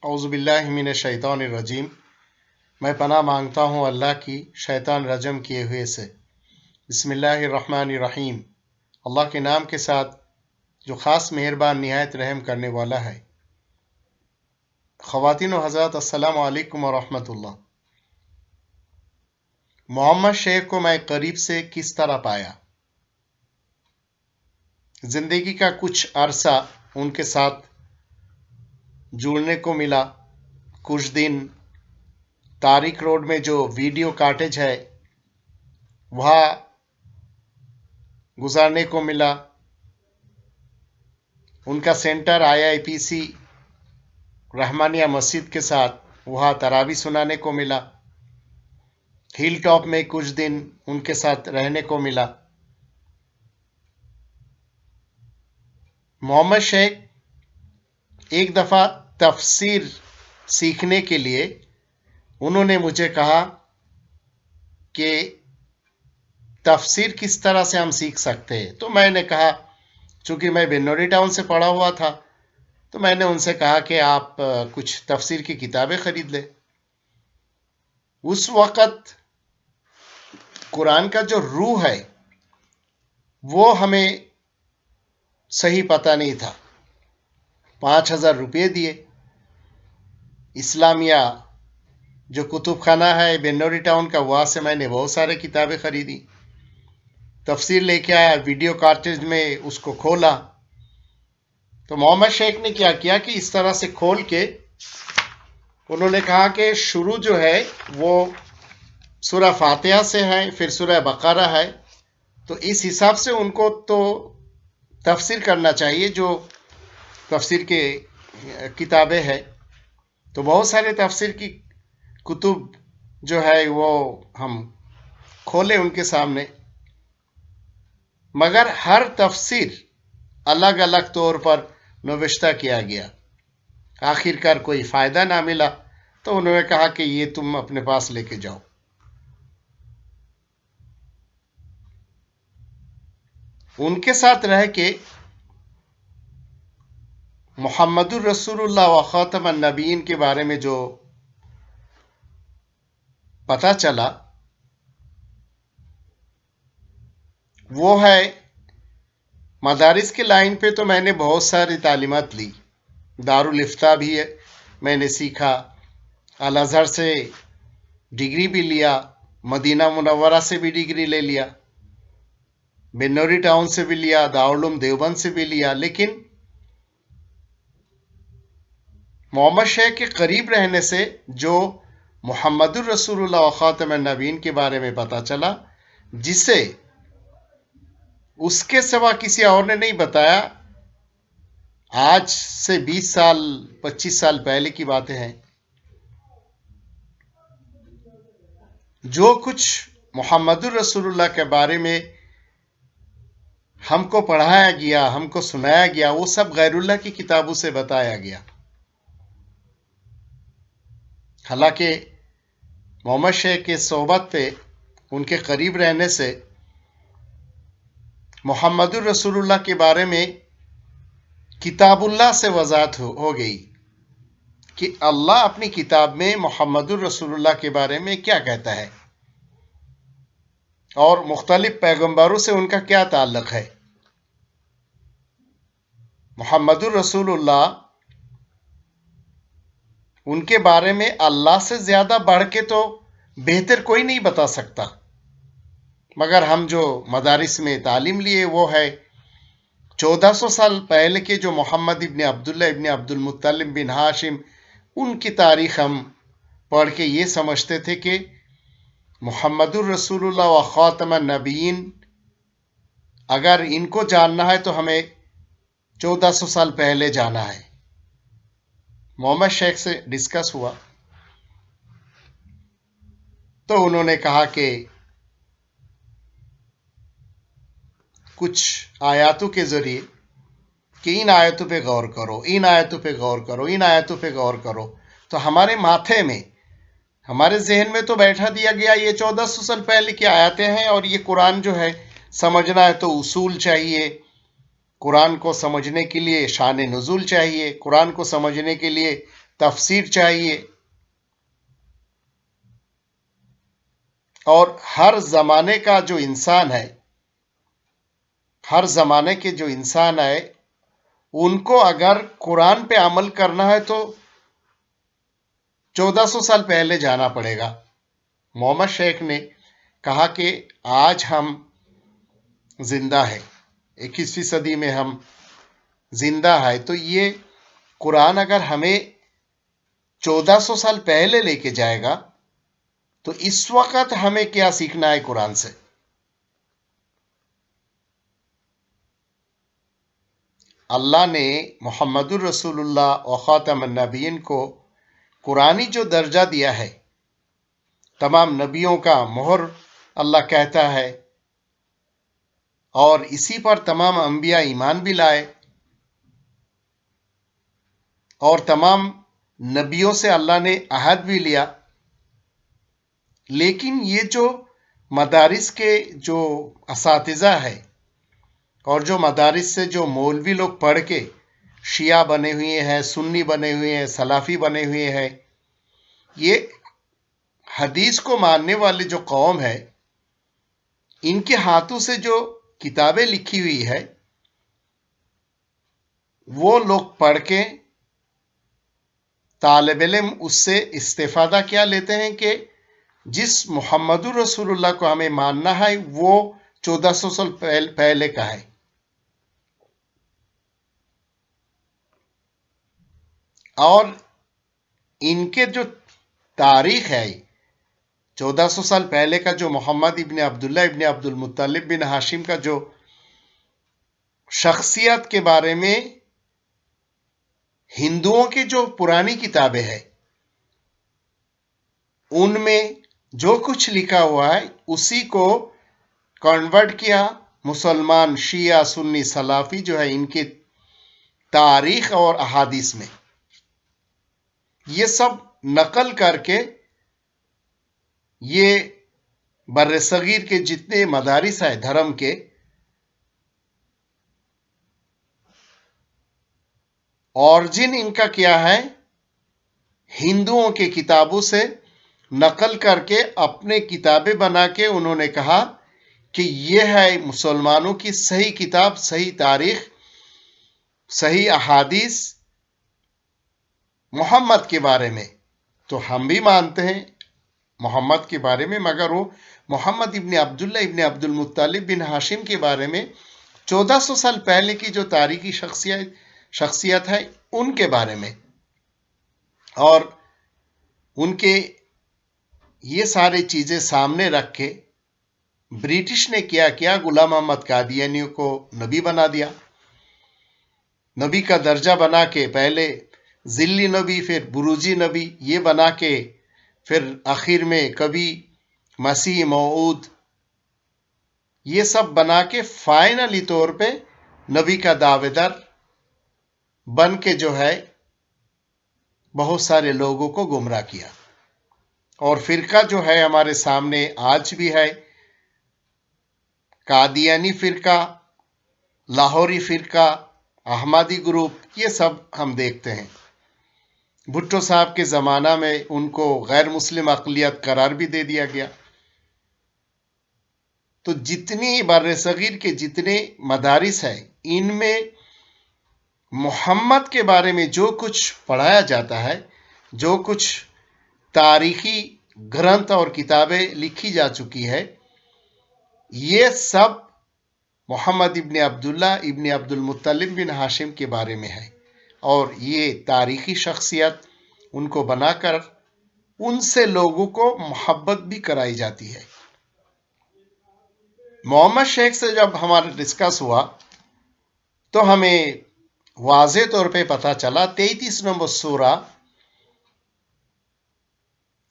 اعوذ باللہ من الشیطان الرجیم۔ میں پناہ مانگتا ہوں اللہ کی شیطان رجم کیے ہوئے سے۔ بسم اللہ الرحمن الرحیم۔ اللہ کے نام کے ساتھ جو خاص مہربان نہایت رحم کرنے والا ہے۔ خواتین و حضرات، السلام علیکم ورحمۃ اللہ۔ محمد شیخ کو میں قریب سے کس طرح پایا؟ زندگی کا کچھ عرصہ ان کے ساتھ جڑنے کو ملا، کچھ دن تاریخ روڈ میں جو ویڈیو کاٹیج ہے وہاں گزارنے کو ملا، ان کا سینٹر IIPC رحمانیہ مسجد کے ساتھ وہاں تراویح سنانے کو ملا، ہل ٹاپ میں کچھ دن ان کے ساتھ رہنے کو ملا۔ محمد شیخ ایک دفعہ تفسیر سیکھنے کے لیے انہوں نے مجھے کہا کہ تفسیر کس طرح سے ہم سیکھ سکتے ہیں، تو میں نے کہا، چونکہ میں بنوری ٹاؤن سے پڑھا ہوا تھا، تو میں نے ان سے کہا کہ آپ کچھ تفسیر کی کتابیں خرید لیں۔ اس وقت قرآن کا جو روح ہے وہ ہمیں صحیح پتہ نہیں تھا۔ 5,000 روپے دیے، اسلامیہ جو کتب خانہ ہے بنوری ٹاؤن کا، وہاں سے میں نے بہت سارے کتابیں خریدی، تفسیر لے کے آیا، ویڈیو کارٹریج میں اس کو کھولا۔ تو محمد شیخ نے کیا کیا کہ اس طرح سے کھول کے انہوں نے کہا کہ شروع جو ہے وہ سورہ فاتحہ سے ہے، پھر سورہ بقرہ ہے، تو اس حساب سے ان کو تو تفسیر کرنا چاہیے جو تفسیر کے کتابیں ہیں۔ تو بہت سارے تفسیر کی کتب جو ہے وہ ہم کھولے ان کے سامنے، مگر ہر تفسیر الگ الگ طور پر نوشتہ کیا گیا، آخر کار کوئی فائدہ نہ ملا، تو انہوں نے کہا کہ یہ تم اپنے پاس لے کے جاؤ۔ ان کے ساتھ رہ کے محمد الرسول اللہ و خاتم النبیین کے بارے میں جو پتہ چلا وہ ہے، مدارس کے لائن پہ تو میں نے بہت ساری تعلیمات لی، دارالافتاء بھی میں نے سیکھا، الازہر سے ڈگری بھی لیا، مدینہ منورہ سے بھی ڈگری لے لیا، بنوری ٹاؤن سے بھی لیا، دارالعلوم دیوبند سے بھی لیا، لیکن محمد شیخ کے قریب رہنے سے جو محمد الرسول اللہ و خاتم النبیین کے بارے میں پتہ چلا، جسے اس کے سوا کسی اور نے نہیں بتایا، آج سے 20 سال 25 سال پہلے کی باتیں ہیں، جو کچھ محمد الرسول اللہ کے بارے میں ہم کو پڑھایا گیا، ہم کو سنایا گیا، وہ سب غیر اللہ کی کتابوں سے بتایا گیا۔ حالانکہ محمد شیخ کے صحبت پہ، ان کے قریب رہنے سے محمد الرسول اللہ کے بارے میں کتاب اللہ سے وضاحت ہو گئی کہ اللہ اپنی کتاب میں محمد الرسول اللہ کے بارے میں کیا کہتا ہے، اور مختلف پیغمبروں سے ان کا کیا تعلق ہے۔ محمد الرسول اللہ، ان کے بارے میں اللہ سے زیادہ بڑھ کے تو بہتر کوئی نہیں بتا سکتا، مگر ہم جو مدارس میں تعلیم لیے وہ ہے 1400 سال پہلے کے جو محمد ابن عبداللہ ابن عبد المطلب بن ہاشم، ان کی تاریخ ہم پڑھ کے یہ سمجھتے تھے کہ محمد الرسول اللہ و خاتم النبیین، اگر ان کو جاننا ہے تو ہمیں 1400 سال پہلے جانا ہے۔ محمد شیخ سے ڈسکس ہوا تو انہوں نے کہا کہ کچھ آیاتوں کے ذریعے کہ ان آیتوں پہ غور کرو، ان آیتوں پہ غور کرو، ان آیتوں پہ غور کرو، تو ہمارے ماتھے میں، ہمارے ذہن میں تو بیٹھا دیا گیا یہ 1400 سال پہلے کی آیاتیں ہیں، اور یہ قرآن جو ہے سمجھنا ہے تو اصول چاہیے، قرآن کو سمجھنے کے لیے شان نزول چاہیے، قرآن کو سمجھنے کے لیے تفسیر چاہیے، اور ہر زمانے کا جو انسان ہے، ہر زمانے کے جو انسان ہے، ان کو اگر قرآن پہ عمل کرنا ہے تو 1400 سال پہلے جانا پڑے گا۔ محمد شیخ نے کہا کہ آج ہم زندہ ہیں، 21ویں صدی میں ہم زندہ ہے، تو یہ قرآن اگر ہمیں 1400 سال پہلے لے کے جائے گا تو اس وقت ہمیں کیا سیکھنا ہے قرآن سے؟ اللہ نے محمد الرسول اللہ و خاتم النبیین کو قرآنی جو درجہ دیا ہے، تمام نبیوں کا مہر اللہ کہتا ہے، اور اسی پر تمام انبیاء ایمان بھی لائے، اور تمام نبیوں سے اللہ نے عہد بھی لیا۔ لیکن یہ جو مدارس کے جو اساتذہ ہے، اور جو مدارس سے جو مولوی لوگ پڑھ کے شیعہ بنے ہوئے ہیں، سنی بنے ہوئے ہیں، سلافی بنے ہوئے ہیں، یہ حدیث کو ماننے والے جو قوم ہے، ان کے ہاتھوں سے جو کتابیں لکھی ہوئی ہے، وہ لوگ پڑھ کے طالب علم اس سے استفادہ کیا لیتے ہیں کہ جس محمد الرسول اللہ کو ہمیں ماننا ہے وہ 1400 سال پہلے کا ہے، اور ان کے جو تاریخ ہے 1400 سال پہلے کا، جو محمد ابن عبداللہ ابن عبد المطلب بن ہاشم کا جو شخصیت کے بارے میں ہندوؤں کی جو پرانی کتابیں ہیں ان میں جو کچھ لکھا ہوا ہے اسی کو کنورٹ کیا مسلمان شیعہ سنی سلافی جو ہے ان کی تاریخ اور احادیث میں، یہ سب نقل کر کے یہ بر صغیر کے جتنے مدارس ہیں دھرم کے، اورجن ان کا کیا ہے، ہندوؤں کے کتابوں سے نقل کر کے اپنے کتابیں بنا کے انہوں نے کہا کہ یہ ہے مسلمانوں کی صحیح کتاب، صحیح تاریخ، صحیح احادیث محمد کے بارے میں۔ تو ہم بھی مانتے ہیں محمد کے بارے میں، مگر وہ محمد ابن عبداللہ ابن عبد المطلب بن ہاشم کے بارے میں 1400 سال پہلے کی جو تاریخی شخصیت ہے ان کے بارے میں، اور ان کے یہ ساری چیزیں سامنے رکھ کے برٹش نے کیا غلام محمد قادیانی کو نبی بنا دیا، نبی کا درجہ بنا کے، پہلے ذلی نبی پھر بروجی نبی یہ بنا کے، پھر آخر میں کبھی مسیح موعود، یہ سب بنا کے فائنلی طور پہ نبی کا دعوے دار بن کے جو ہے بہت سارے لوگوں کو گمراہ کیا۔ اور فرقہ جو ہے ہمارے سامنے آج بھی ہے، قادیانی فرقہ، لاہوری فرقہ، احمدی گروپ، یہ سب ہم دیکھتے ہیں۔ بھٹو صاحب کے زمانہ میں ان کو غیر مسلم اقلیت قرار بھی دے دیا گیا۔ تو جتنی بر صغیر کے جتنے مدارس ہیں ان میں محمد کے بارے میں جو کچھ پڑھایا جاتا ہے، جو کچھ تاریخی گرنتھ اور کتابیں لکھی جا چکی ہے، یہ سب محمد ابن عبداللہ ابن عبد المطلب بن ہاشم کے بارے میں ہے، اور یہ تاریخی شخصیت ان کو بنا کر ان سے لوگوں کو محبت بھی کرائی جاتی ہے۔ محمد شیخ سے جب ہمارا ڈسکس ہوا تو ہمیں واضح طور پہ پتا چلا 33 نمبر سورہ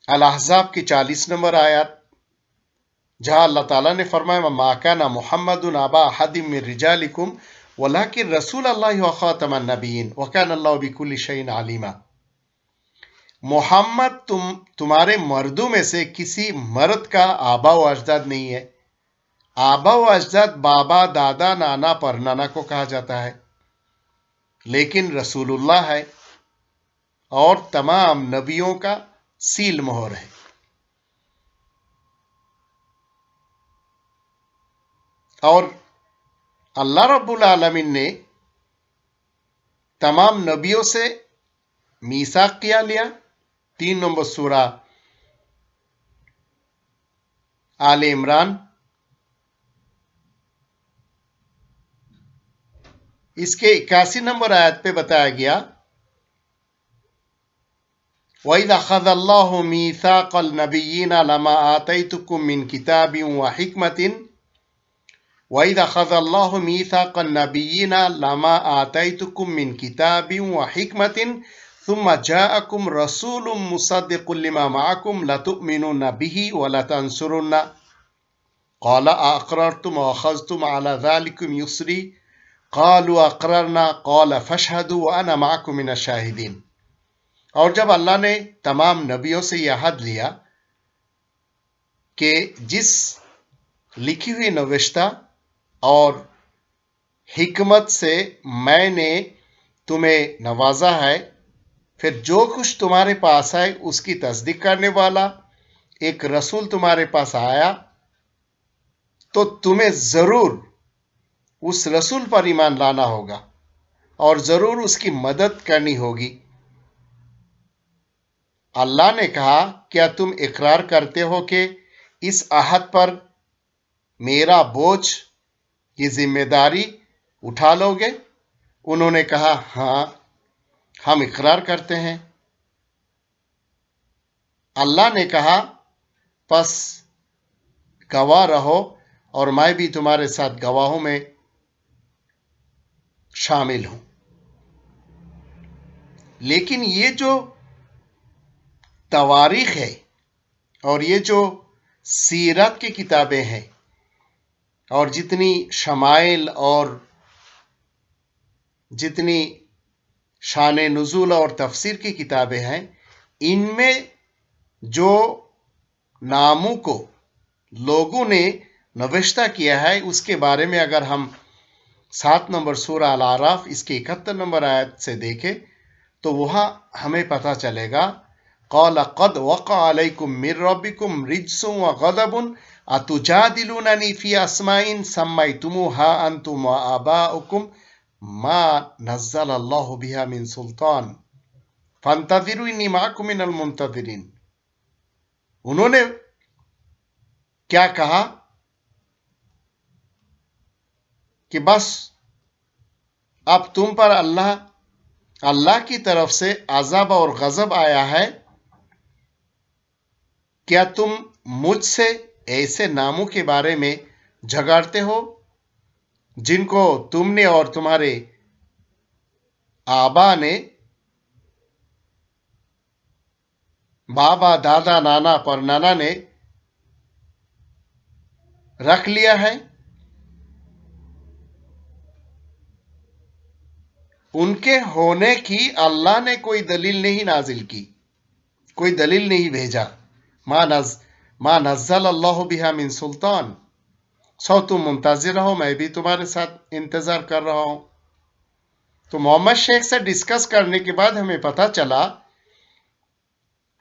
الاحزاب کی 40 نمبر آیات، جہاں اللہ تعالیٰ نے فرمایا مَا كَانَ مُحَمَّدٌ أَبَا أَحَدٍ مِّن رِّجَالِكُمْ وَلَٰكِن رَّسُولَ اللَّهِ وَخَاتَمَ النَّبِيِّينَ وَكَانَ اللَّهُ بِكُلِّ شَيْءٍ عَلِيمًا۔ محمد تمہارے مردوں میں سے کسی مرد کا آبا و اجداد نہیں ہے۔ آبا و اجداد بابا، دادا، نانا، پرنانا کو کہا جاتا ہے، لیکن رسول اللہ ہے، اور تمام نبیوں کا سیل مہر ہے۔ اور اللہ رب العالمین نے تمام نبیوں سے میثاق کیا لیا۔ 3 نمبر سورہ آل عمران، اس کے 81 نمبر آیت پہ بتایا گیا، وَإِذْ أَخَذَ اللَّهُ مِيثَاقَ النَّبِيِّينَ لَمَا آتَيْتُكُم مِّن كِتَابٍ وَحِكْمَةٍ وَإِذْ أَخَذَ اللَّهُ مِيثَاقَ النَّبِيِّينَ لَمَا آتَيْتُكُم مِّن كِتَابٍ وَحِكْمَةٍ ثُمَّ جَاءَكُمْ رَسُولٌ مُّصَدِّقٌ لِّمَا مَعَكُمْ لَتُؤْمِنُنَّ بِهِ وَلَتَنصُرُنَّهُ قَالَ أَأَقْرَرْتُمْ وَأَخَذْتُمْ عَلَىٰ ذَٰلِكُمْ إِصْرِي قَالُوا أَقْرَرْنَا قَالَ فَاشْهَدُوا وَأَنَا مَعَكُم مِّنَ الشَّاهِدِينَ۔ اور جب اللہ نے تمام نبیوں سے یہ عہد لیا کہ جس لکھی ہوئی نوشتہ اور حکمت سے میں نے تمہیں نوازا ہے، پھر جو کچھ تمہارے پاس ہے اس کی تصدیق کرنے والا ایک رسول تمہارے پاس آیا تو تمہیں ضرور اس رسول پر ایمان لانا ہوگا اور ضرور اس کی مدد کرنی ہوگی۔ اللہ نے کہا، کیا تم اقرار کرتے ہو کہ اس عہد پر میرا بوجھ، یہ ذمہ داری اٹھا لو گے؟ انہوں نے کہا، ہاں ہم اقرار کرتے ہیں۔ اللہ نے کہا، پس گواہ رہو اور میں بھی تمہارے ساتھ گواہوں میں شامل ہوں۔ لیکن یہ جو تواریخ ہے اور یہ جو سیرت کی کتابیں ہیں اور جتنی شمائل اور جتنی شان نزول اور تفسیر کی کتابیں ہیں، ان میں جو ناموں کو لوگوں نے نوشتہ کیا ہے اس کے بارے میں اگر ہم 7 نمبر سورہ الاعراف اس کے 71 نمبر آیت سے دیکھیں تو وہاں ہمیں پتہ چلے گا، قَالَ قَدْ وَقَعَ عَلَيْكُم مِّن رَّبِّكُمْ رِجْسٌ وَغَضَبٌ أَتُجَادِلُونَنِي فِي أَسْمَاءٍ سَمَّيْتُمُوهَا أَنتُمْ وَآبَاؤُكُمْ مَا نَزَّلَ اللَّهُ بِهَا مِن سُلْطَانٍ فَانتَظِرُوا إِنِّي مَعَكُم مِّنَ الْمُنتَظِرِينَ۔ انہوں نے کیا کہا کہ بس اب تم پر اللہ کی طرف سے عذاب اور غضب آیا ہے، کیا تم مجھ سے ایسے ناموں کے بارے میں جھگڑتے ہو جن کو تم نے اور تمہارے آبا نے، بابا، دادا، نانا، پر نانا نے رکھ لیا ہے؟ ان کے ہونے کی اللہ نے کوئی دلیل نہیں نازل کی، کوئی دلیل نہیں بھیجا۔ ما نزل اللہ بہا من سلطان، سو تم منتظر رہو، میں بھی تمہارے ساتھ انتظار کر رہا ہوں۔ تو محمد شیخ سے ڈسکس کرنے کے بعد ہمیں پتہ چلا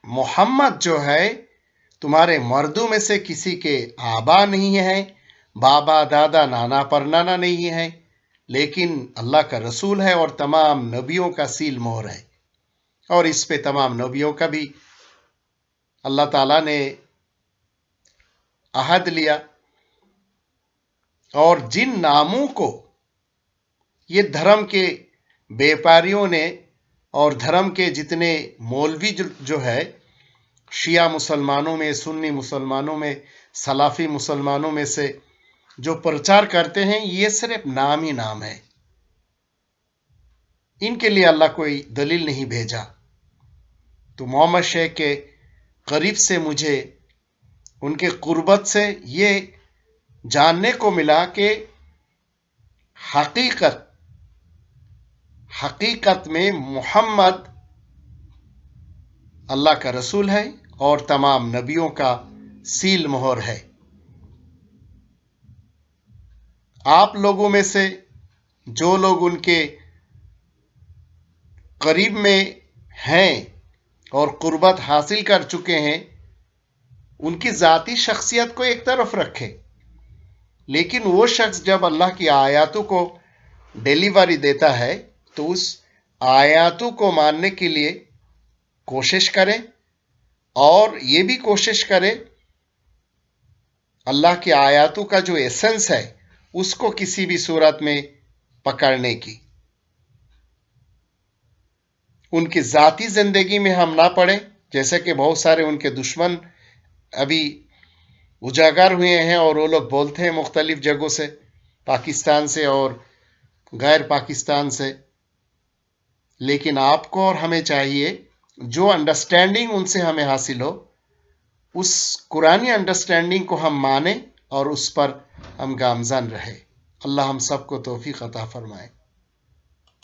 محمد جو ہے تمہارے مردوں میں سے کسی کے آبا نہیں ہے، بابا، دادا، نانا، پر نانا نہیں ہے، لیکن اللہ کا رسول ہے اور تمام نبیوں کا سیل مہر ہے، اور اس پہ تمام نبیوں کا بھی اللہ تعالیٰ نے عہد لیا۔ اور جن ناموں کو یہ دھرم کے بیپاریوں نے اور دھرم کے جتنے مولوی جو ہے شیعہ مسلمانوں میں، سنی مسلمانوں میں، سلفی مسلمانوں میں سے جو پرچار کرتے ہیں، یہ صرف نام ہی نام ہے، ان کے لیے اللہ کوئی دلیل نہیں بھیجا۔ تو محمد شیخ کے قریب سے مجھے ان کے قربت سے یہ جاننے کو ملا کہ حقیقت میں محمد اللہ کا رسول ہے اور تمام نبیوں کا سیل مہر ہے۔ آپ لوگوں میں سے جو لوگ ان کے قریب میں ہیں اور قربت حاصل کر چکے ہیں ان کی ذاتی شخصیت کو ایک طرف رکھے، لیکن وہ شخص جب اللہ کی آیاتوں کو ڈیلیوری دیتا ہے تو اس آیاتوں کو ماننے کے لیے کوشش کرے اور یہ بھی کوشش کرے اللہ کی آیاتوں کا جو ایسنس ہے اس کو کسی بھی صورت میں پکڑنے کی۔ ان کی ذاتی زندگی میں ہم نہ پڑیں، جیسے کہ بہت سارے ان کے دشمن ابھی اجاگر ہوئے ہیں اور وہ لوگ بولتے ہیں مختلف جگہوں سے، پاکستان سے اور غیر پاکستان سے، لیکن آپ کو اور ہمیں چاہیے جو انڈرسٹینڈنگ ان سے ہمیں حاصل ہو اس قرآنی انڈرسٹینڈنگ کو ہم مانیں اور اس پر ہم گامزن رہے۔ اللہ ہم سب کو توفیق عطا فرمائے۔